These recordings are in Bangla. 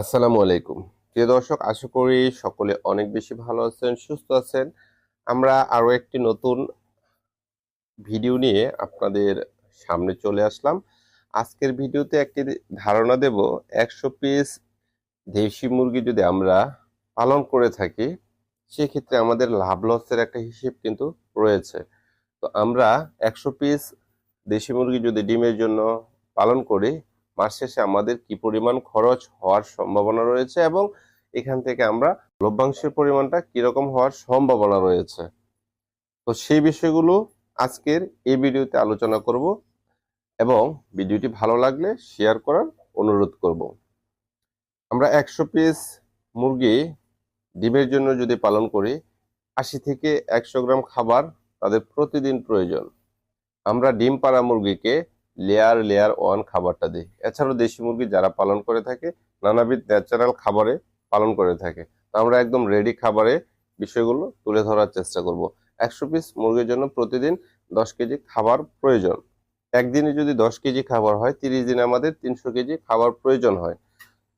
আসসালামু আলাইকুম। প্রিয় দর্শক, আশা করি সকলে অনেক বেশি ভালো আছেন, সুস্থ আছেন। আমরা আরো একটি নতুন ভিডিও নিয়ে আপনাদের সামনে চলে আসলাম। আজকের ভিডিওতে একটি ধারণা দেব, 100 পিস দেশি মুরগি যদি আমরা পালন করে থাকি, সেক্ষেত্রে আমাদের লাভ লসের একটা হিসেব কিন্তু রয়েছে। তো আমরা 100 পিস দেশি মুরগি যদি ডিমের জন্য পালন করি, মাস শেষে আমাদের কি পরিমাণ খরচ হওয়ার সম্ভাবনা রয়েছে এবং এখান থেকে আমরা লভ্যাংশের পরিমাণটা কিরকম হওয়ার সম্ভাবনা রয়েছে, তো সেই বিষয়গুলো আজকের এই ভিডিওতে আলোচনা করব এবং ভিডিওটি ভালো লাগলে শেয়ার করার অনুরোধ করব। আমরা 100 পিস মুরগি ডিমের জন্য যদি পালন করি, 80 থেকে 100 গ্রাম খাবার তাদের প্রতিদিন প্রয়োজন। আমরা ডিম পাড়া মুরগিকে লেয়ার লেয়ার ওয়ান খাবারটা দিই। এছাড়াও দেশি মুরগি যারা পালন করে থাকে নানাবিধ ন্যাচারাল খাবারে পালন করে থাকে। তো আমরা একদম রেডি খাবারে বিষয়গুলো তুলে ধরার চেষ্টা করব। 100 পিস মুরগির জন্য প্রতিদিন 10 কেজি খাবার প্রয়োজন। একদিনে যদি 10 কেজি খাবার হয়, 30 দিনে আমাদের 300 কেজি খাবার প্রয়োজন হয়।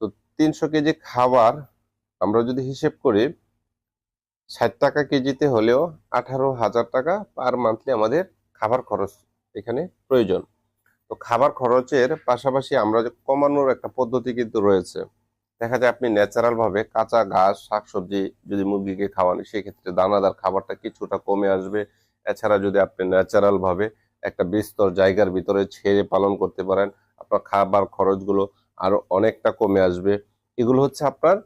তো 300 কেজি খাবার আমরা যদি হিসেব করি, 60 টাকা কেজিতে হলেও 18,000 টাকা পার মান্থলি আমাদের খাবার খরচ এখানে প্রয়োজন। তো খাবার খরচের পাশাপাশি আমরা যে কমানোর একটা পদ্ধতি কিন্তু রয়েছে। দেখা যায় আপনি ন্যাচারাল ভাবে কাঁচা ঘাস শাকসবজি যদি মুরগিকে খাওয়ান, সেক্ষেত্রে দানাদার খাবারটা কিছুটা কমে আসবে। এছাড়া যদি আপনি ন্যাচারাল ভাবে একটা বিস্তর জায়গার ভিতরে ছেড়ে পালন করতে পারেন, আপনার খাবার খরচগুলো আরো অনেকটা কমে আসবে। এগুলো হচ্ছে আপনার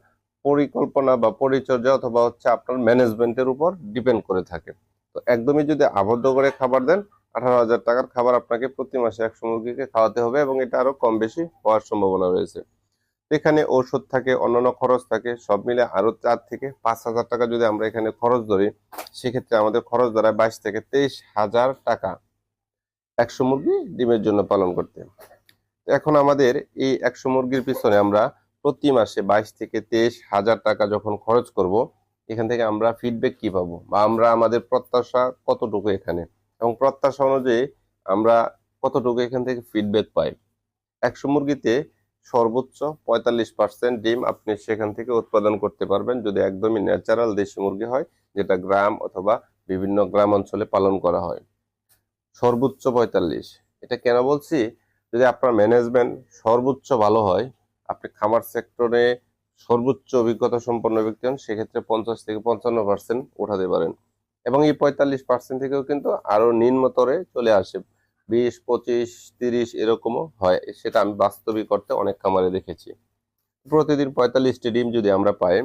পরিকল্পনা বা পরিচর্যা অথবা হচ্ছে আপনার ম্যানেজমেন্টের উপর ডিপেন্ড করে থাকে। তো একদমই যদি আবদ্ধ করে খাবার দেন, 18,000 টাকার খাবার আপনাকে প্রতি মাসে 100 মুরগিকে খাওয়াতে হবে এবং এটা আরো কম বেশি হওয়ার সম্ভাবনা রয়েছে। এখানে ঔষধ থাকে, অন্যান্য খরচ থাকে, সব মিলে আরো 4 থেকে 5 হাজার টাকা যদি আমরা এখানে খরচ ধরি, সেক্ষেত্রে আমাদের খরচ দাঁড়ায় 22 থেকে 23 হাজার টাকা 100 মুরগি ডিমের জন্য পালন করতে। এখন আমাদের এই 100 মুরগির পিছনে আমরা প্রতি মাসে 22 থেকে 23 হাজার টাকা যখন খরচ করব, এখান থেকে আমরা ফিডব্যাক কি পাবো বা আমরা আমাদের প্রত্যাশা কতটুকু এখানে এবং প্রত্যাশা অনুযায়ী আমরা কতটুকু এখান থেকে ফিডব্যাক পাই। 100 মুরগিতে সর্বোচ্চ 45% ডিম আপনি সেখান থেকে উৎপাদন করতে পারবেন, যদি একদমই ন্যাচারাল দেশি মুরগি হয়, যেটা গ্রাম অথবা বিভিন্ন গ্রাম অঞ্চলে পালন করা হয়। সর্বোচ্চ 45। এটা কেন বলছি? যদি আপনার ম্যানেজমেন্ট সর্বোচ্চ ভালো হয়, আপনি খামার সেক্টরে সর্বোচ্চ অভিজ্ঞতা সম্পন্ন ব্যক্তি হন, সেক্ষেত্রে 50 থেকে 55% উঠাতে পারেন এবং এই 45% থেকেও কিন্তু আরো নিম্নতরে চলে আসে, 20, 25, 30 এরকমও হয়। সেটা আমি বাস্তবিক অর্থে অনেক খামারে দেখেছি। প্রতিদিন 45টি ডিম যদি আমরা পাই,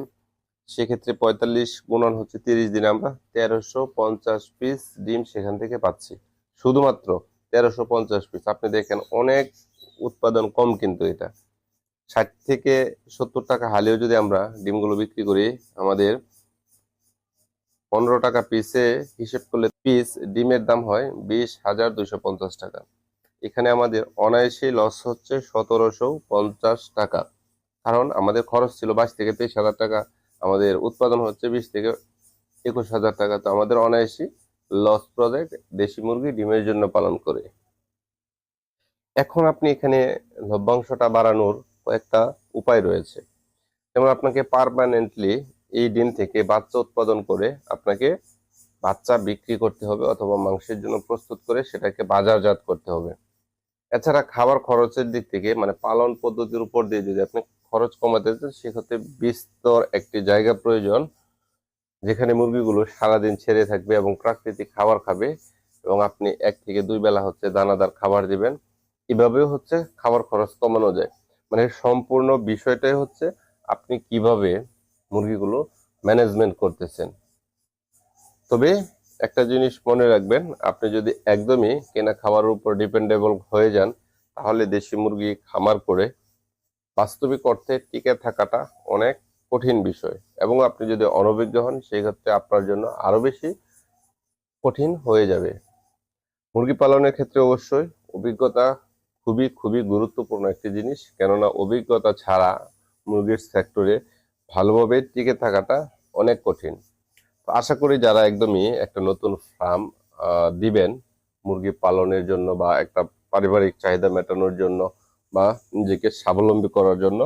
সেক্ষেত্রে 45 গুণন হচ্ছে 30 দিনে আমরা 1350 পিস ডিম সেখান থেকে পাচ্ছি। শুধুমাত্র 1350 পিস। আপনি দেখেন অনেক উৎপাদন কম, কিন্তু এটা 60 থেকে 70 টাকা হালেও যদি আমরা ডিমগুলো বিক্রি করি, আমাদের 15 টাকা পিসে হিসেব করলে পিস ডিমের দাম হয় 20,250 টাকা। এখানে আমাদের অনায়াসে লস হচ্ছে 1750 টাকা, কারণ আমাদের খরচ ছিল 22 থেকে 23 হাজার টাকা, আমাদের উৎপাদন হচ্ছে 20 থেকে 21 হাজার টাকা। তো আমাদের অনায়াসই লস প্রজেক্ট দেশি মুরগি ডিমের জন্য পালন করে। এখন আপনি এখানে লভ্যাংশটা বাড়ানোর কয়েকটা উপায় রয়েছে। যেমন আপনাকে পার্মানেন্টলি এই ডিম থেকে বাচ্চা উৎপাদন করে আপনাকে বাচ্চা বিক্রি করতে হবে অথবা মাংসের জন্য প্রস্তুত করে সেটাকে বাজারজাত করতে হবে। এছাড়া খাবার খরচের দিক থেকে, মানে পালন পদ্ধতির উপর দিয়ে যদি আপনি খরচ কমাতে চান, সেক্ষেত্রে বিস্তর একটি জায়গা প্রয়োজন, যেখানে মুরগিগুলো সারাদিন ছেড়ে থাকবে এবং প্রাকৃতিক খাবার খাবে এবং আপনি 1 থেকে 2 বেলা হচ্ছে দানাদার খাবার দিবেন। এভাবেও হচ্ছে খাবার খরচ কমানো যায়। মানে সম্পূর্ণ বিষয়টাই হচ্ছে আপনি কিভাবে মুরগিগুলো ম্যানেজমেন্ট করতেছেন। তবে একটা জিনিস মনে রাখবেন, আপনি যদি একদমই কেনা খাবারের উপর ডিপেন্ডেবল হয়ে যান, তাহলে দেশি মুরগি খামার করে বাস্তবিক অর্থে টিকে থাকাটা অনেক কঠিন বিষয় এবং আপনি যদি অনভিজ্ঞ হন, সেই ক্ষেত্রে আপনার জন্য আরো বেশি কঠিন হয়ে যাবে। মুরগি পালনের ক্ষেত্রে অবশ্যই অভিজ্ঞতা খুবই খুবই গুরুত্বপূর্ণ একটি জিনিস, কেননা অভিজ্ঞতা ছাড়া মুরগির সেক্টরে ভালোভাবে টিকে থাকাটা অনেক কঠিন। তো আশা করি যারা একদমই একটা নতুন ফার্ম দিবেন মুরগি পালনের জন্য বা একটা পারিবারিক চাহিদা মেটানোর জন্য বা নিজেকে স্বাবলম্বী করার জন্য,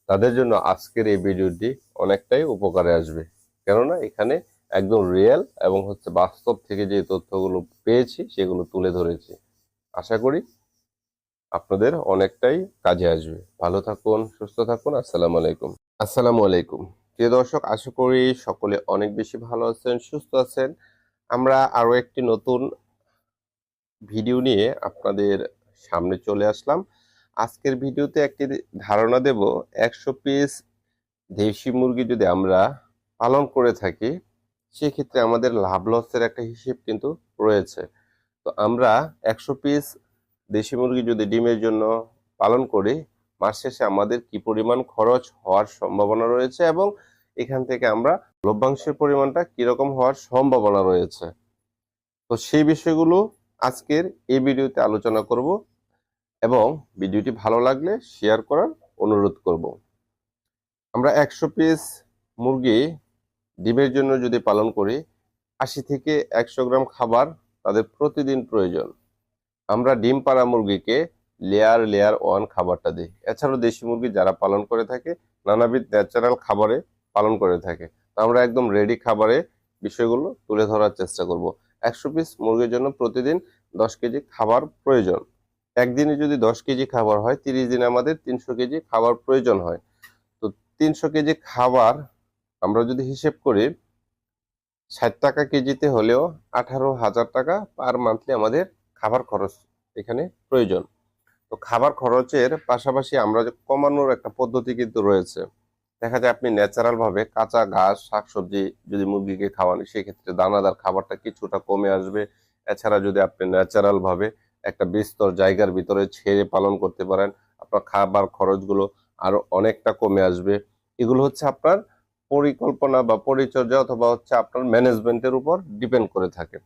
তাদের জন্য আজকের এই ভিডিওটি অনেকটাই উপকারে আসবে। কেননা এখানে একদম রিয়েল এবং বাস্তব থেকে যে তথ্যগুলো পেয়েছি সেগুলো তুলে ধরেছি। আশা করি আপনাদের অনেকটাই কাজে আসবে। ভালো থাকুন, সুস্থ থাকুন। আসসালামু আলাইকুম। আসসালামু আলাইকুম। প্রিয় দর্শক, আশা করি সকলে অনেক বেশি ভালো আছেন, সুস্থ আছেন। আমরা আরো একটি নতুন ভিডিও নিয়ে আপনাদের সামনে চলে আসলাম। আজকের ভিডিওতে একটি ধারণা দেব, 100 পিস দেশি মুরগি যদি আমরা পালন করে থাকি সেক্ষেত্রে আমাদের লাভ লসের একটা হিসেব কিন্তু রয়েছে। তো আমরা 100 পিস দেশি মুরগি যদি ডিমের জন্য পালন করি, মাস শেষে আমাদের কি পরিমাণ খরচ হওয়ার সম্ভাবনা রয়েছে এবং এখান থেকে আমরা লভ্যাংশের পরিমাণটা কিরকম হওয়ার সম্ভাবনা রয়েছে, তো সেই বিষয়গুলো আজকের এই ভিডিওতে আলোচনা করব এবং ভিডিওটি ভালো লাগলে শেয়ার করার অনুরোধ করব। আমরা 100 পিস মুরগি ডিমের জন্য যদি পালন করি, 80 থেকে 100 গ্রাম খাবার তাদের প্রতিদিন প্রয়োজন। আমরা ডিম পাড়া মুরগিকে লেয়ার লেয়ার ওয়ান খাবারটা দিই। এছাড়াও দেশি মুরগি যারা পালন করে থাকে নানাবিধ ন্যাচারাল খাবারে পালন করে থাকে। তো আমরা একদম রেডি খাবারে বিষয়গুলো তুলে ধরার চেষ্টা করব। 100 পিস মুরগির জন্য প্রতিদিন 10 কেজি খাবার প্রয়োজন। একদিনে যদি 10 কেজি খাবার হয়, 30 দিনে আমাদের 300 কেজি খাবার প্রয়োজন হয়। তো 300 কেজি খাবার আমরা যদি হিসেব করি, 60 টাকা কেজিতে হলেও 18,000 টাকা পার মান্থলি আমাদের খাবার খরচ এখানে প্রয়োজন। তো খাবার খরচের পাশাপাশি আমরা যে কমানোর একটা পদ্ধতি কিন্তু রয়েছে। দেখা যায় আপনি ন্যাচারাল ভাবে কাঁচা ঘাস শাকসবজি যদি মুরগিকে খাওয়ান, সেক্ষেত্রে দানাদার খাবারটা কিছুটা কমে আসবে। এছাড়া যদি আপনি ন্যাচারাল ভাবে একটা বিস্তর জায়গার ভিতরে ছেড়ে পালন করতে পারেন, আপনার খাবার খরচগুলো আরো অনেকটা কমে আসবে। এগুলো আপনার পরিকল্পনা বা পরিচর্যা অথবা আপনার ম্যানেজমেন্টের উপর ডিপেন্ড করে থাকে।